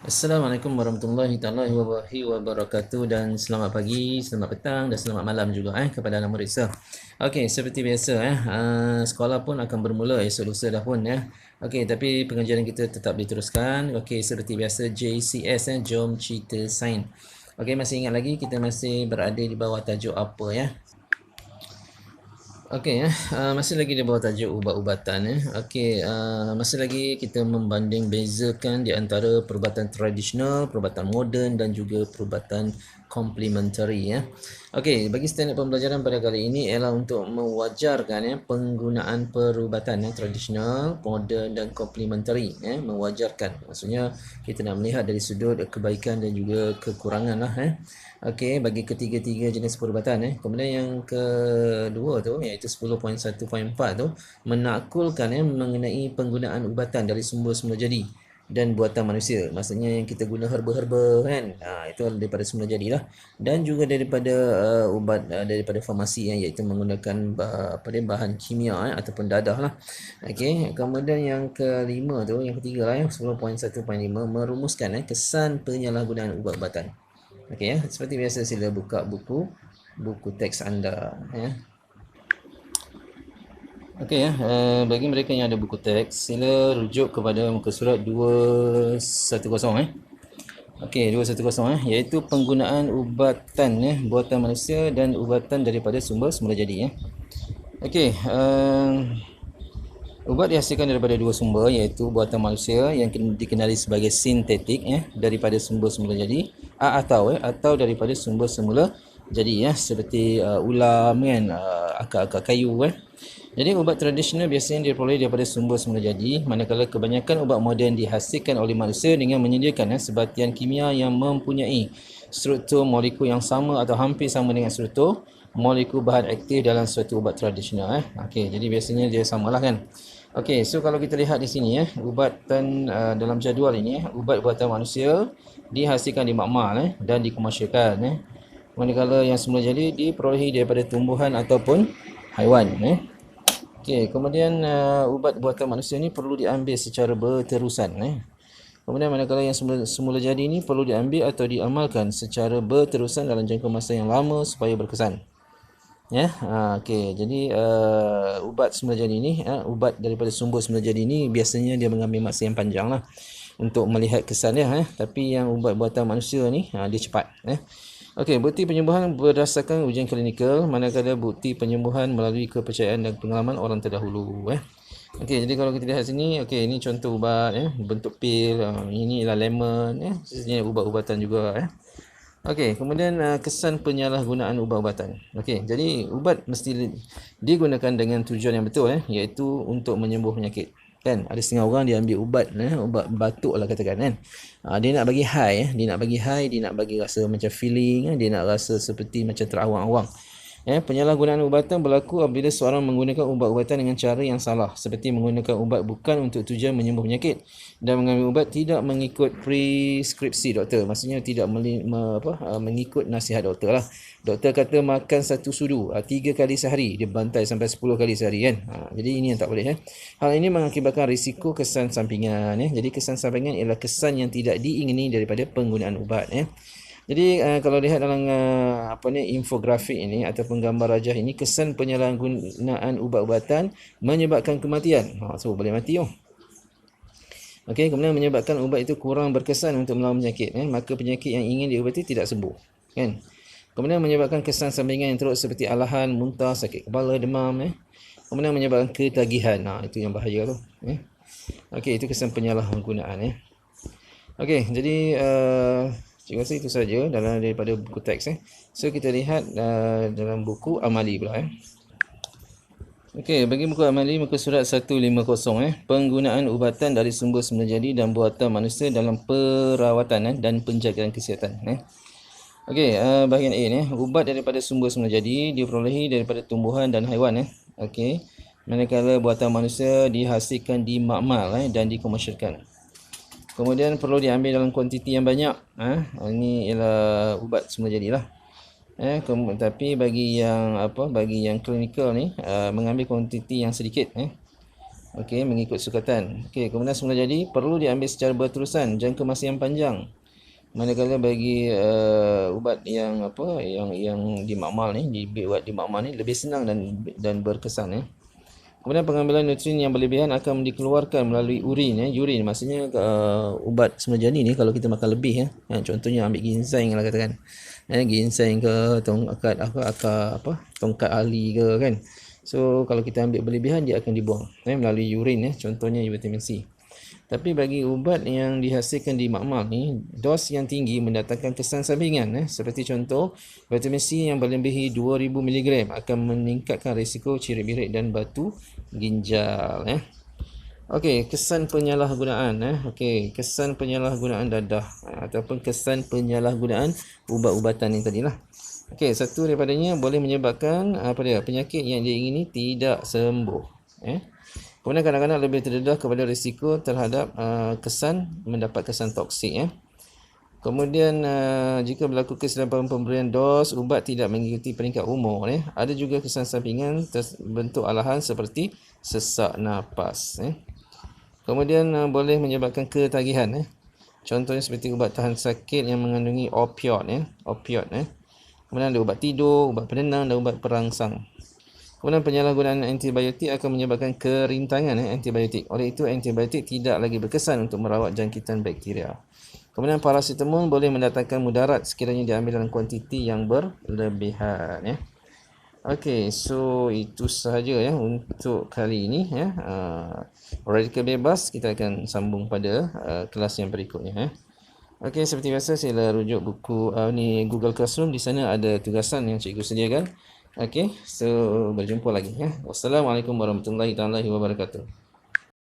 Assalamualaikum warahmatullahi taala wabarakatuh, dan selamat pagi, selamat petang dan selamat malam juga kepada anak murid sah. Okey, seperti biasa sekolah pun akan bermula esok lusa dah pun Okey, tapi pengajaran kita tetap diteruskan. Okey, seperti biasa JCS Jom Cerita Sains. Okey, masih ingat lagi kita masih berada di bawah tajuk apa Okey masih lagi di bawah tajuk ubat-ubatan Okey, masih lagi kita membanding bezakan di antara perubatan tradisional, perubatan moden dan juga perubatan complementary Okey, bagi standard pembelajaran pada kali ini ialah untuk mewajarkan penggunaan perubatan tradisional, moden dan complementary mewajarkan. Maksudnya kita nak melihat dari sudut kebaikan dan juga kekurangan Okey, bagi ketiga-tiga jenis perubatan Kemudian yang kedua tu iaitu 10.1.4 tu menakulkan mengenai penggunaan ubatan dari sumber semula jadi dan buatan manusia. Maksudnya yang kita guna herba-herba itu daripada semula jadilah, dan juga daripada ubat daripada farmasi iaitu menggunakan bahan kimia ataupun dadah lah. Okey, kemudian yang kelima tu, yang ketiga 10.1.5 merumuskan kesan penyalahgunaan ubat-ubatan. Okey seperti biasa sila buka buku teks anda Okey bagi mereka yang ada buku teks, sila rujuk kepada muka surat 210 Okey, 210 iaitu penggunaan ubatan buatan manusia dan ubatan daripada sumber semula jadi Okey, ubat dihasilkan daripada dua sumber iaitu buatan manusia yang dikenali sebagai sintetik daripada sumber semula jadi atau daripada sumber semula jadi seperti ulam akar-akar kayu Jadi ubat tradisional biasanya diperoleh daripada sumber semula jadi, manakala kebanyakan ubat moden dihasilkan oleh manusia dengan menyediakan sebatian kimia yang mempunyai struktur molekul yang sama atau hampir sama dengan struktur molekul bahan aktif dalam suatu ubat tradisional Okey, jadi biasanya dia samalah kan. Okey, so kalau kita lihat di sini ubatan dalam jadual ini ubat buatan manusia dihasilkan di makmal dan dikomersialkan manakala yang semula jadi diperolehi daripada tumbuhan ataupun haiwan Okey, kemudian ubat buatan manusia ni perlu diambil secara berterusan Kemudian manakala yang semula jadi ni perlu diambil atau diamalkan secara berterusan dalam jangka masa yang lama supaya berkesan. Okey, jadi ubat semula jadi ni ubat daripada sumber semula jadi ni biasanya dia mengambil masa yang panjang lah untuk melihat kesan dia tapi yang ubat buatan manusia ni dia cepat Okey, bukti penyembuhan berdasarkan ujian klinikal, manakala bukti penyembuhan melalui kepercayaan dan pengalaman orang terdahulu Okey, jadi kalau kita lihat sini, okey, ini contoh ubat bentuk pil, ini ialah lemon sebenarnya ubat-ubatan juga Okey, kemudian kesan penyalahgunaan ubat-ubatan. Okey, jadi ubat mesti digunakan dengan tujuan yang betul iaitu untuk menyembuh penyakit. Kan? Ada setengah orang dia ambil ubat ubat batuk lah katakan dia nak bagi high dia nak bagi rasa macam feeling dia nak rasa seperti macam terawang-awang. Penyalahgunaan ubatan berlaku apabila seorang menggunakan ubat-ubatan dengan cara yang salah, seperti menggunakan ubat bukan untuk tujuan menyembuh penyakit dan mengambil ubat tidak mengikut preskripsi doktor. Maksudnya tidak mengikut nasihat doktor lah. Doktor kata makan satu sudu 3 kali sehari, dia bantai sampai 10 kali sehari kan. Jadi ini yang tak boleh Hal ini mengakibatkan risiko kesan sampingan Jadi kesan sampingan ialah kesan yang tidak diingini daripada penggunaan ubat Jadi kalau lihat dalam infografik ini ataupun gambar rajah ini, kesan penyalahgunaan ubat-ubatan menyebabkan kematian. So boleh mati Okey, kemudian menyebabkan ubat itu kurang berkesan untuk melawan penyakit maka penyakit yang ingin diubati tidak sembuh kan. Kemudian menyebabkan kesan sampingan yang teruk seperti alahan, muntah, sakit kepala, demam Kemudian menyebabkan ketagihan. Itu yang bahaya tu Okey, itu kesan penyalahgunaan Okey, jadi saya rasa itu saja daripada buku teks So kita lihat dalam buku amali pula Okey, bagi buku amali muka surat 150 penggunaan ubatan dari sumber semula jadi dan buatan manusia dalam perawatan dan penjagaan kesihatan Okey, bahagian A ubat daripada sumber semula jadi diperolehi daripada tumbuhan dan haiwan Okey, manakala buatan manusia dihasilkan di makmal dan dikomersialkan. Kemudian perlu diambil dalam kuantiti yang banyak. Ini ialah ubat semula jadilah. Tapi bagi yang klinikal ni mengambil kuantiti yang sedikit Okey, mengikut sukatan. Okey, kemudian semula jadi perlu diambil secara berterusan jangka masa yang panjang. Manakala bagi ubat yang apa yang dimakmal ni, dibuat dimakmal ni lebih senang dan berkesan. Kemudian pengambilan nutrien yang berlebihan akan dikeluarkan melalui urin. Urin maksudnya ubat semula jadi ni kalau kita makan lebih contohnya ambil ginseng lah katakan. Ginseng ke tongkat tongkat ali ke kan. So kalau kita ambil berlebihan dia akan dibuang melalui urin contohnya vitamin C. Tapi bagi ubat yang dihasilkan di makmal ni, dos yang tinggi mendatangkan kesan sampingan seperti contoh vitamin C yang melebihi 2000 mg akan meningkatkan risiko cirit-birit dan batu ginjal. Okey, kesan penyalahgunaan Okey, kesan penyalahgunaan dadah ataupun kesan penyalahgunaan ubat-ubatan ni tadilah. Okey, satu daripadanya boleh menyebabkan penyakit yang diingini tidak sembuh. Kemudian kadang-kadang lebih terdedah kepada risiko terhadap kesan mendapat kesan toksik. Kemudian jika berlaku kesilapan pemberian dos ubat tidak mengikuti peringkat umur, ada juga kesan sampingan terbentuk alahan seperti sesak nafas. Kemudian boleh menyebabkan ketagihan. Contohnya seperti ubat tahan sakit yang mengandungi opioid. Kemudian ada ubat tidur, ubat penenang dan ubat perangsang. Kemudian penyalahgunaan antibiotik akan menyebabkan kerintangan antibiotik. Oleh itu antibiotik tidak lagi berkesan untuk merawat jangkitan bakteria. Kemudian paracetamol boleh mendatangkan mudarat sekiranya diambil dalam kuantiti yang berlebihan. Okey, so itu sahaja untuk kali ini radikal bebas. Kita akan sambung pada kelas yang berikutnya. Okey, seperti biasa saya rujuk buku Google Classroom. Di sana ada tugasan yang cikgu sediakan. Okey, so berjumpa lagi. Wassalamualaikum warahmatullahi wabarakatuh.